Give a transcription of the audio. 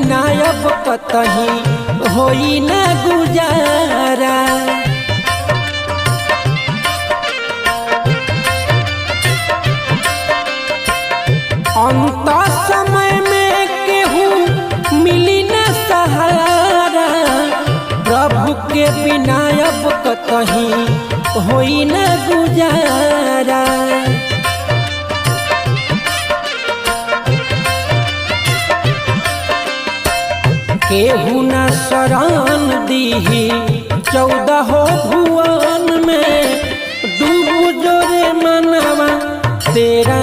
बिना अब कतही होई न गुजारा। अंत समय में केहू मिली न सहारा, प्रभु के बिना अब कतही होई न गुजारा। केहू न शरण दीही 14 भुवन में, डूबू जोरे मनवा तेरा